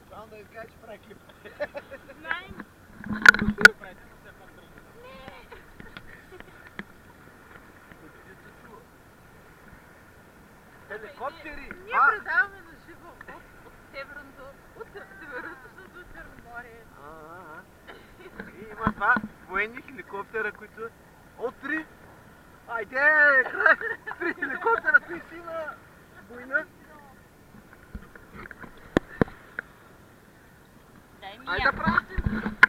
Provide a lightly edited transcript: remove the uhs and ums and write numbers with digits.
Само да изкачи в екип. Хеликоптери! Ние предаваме на живо от Северното, от Северното до Черноморие. И има два военни хеликоптера, които... О, три! Айде! Три хеликоптера, три си на война! Айде да правим!